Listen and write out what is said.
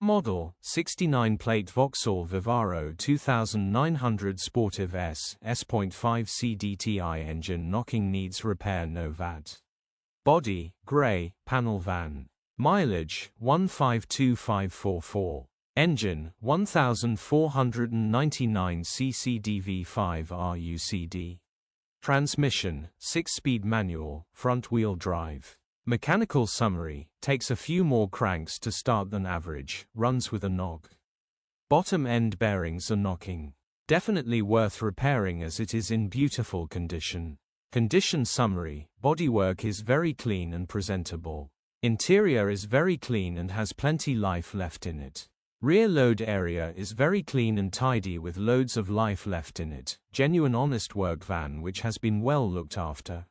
Model, 69 plate Vauxhall Vivaro 2900 Sportive S.5 CDTI engine knocking needs repair no VAT. Body, grey, panel van. Mileage, 152544. Engine, 1499 cc DV5 RUCD. Transmission, 6-speed manual, front-wheel drive. Mechanical summary, takes a few more cranks to start than average, runs with a knock. Bottom end bearings are knocking. Definitely worth repairing as it is in beautiful condition. Condition summary, bodywork is very clean and presentable. Interior is very clean and has plenty life left in it. Rear load area is very clean and tidy with loads of life left in it. Genuine honest work van which has been well looked after.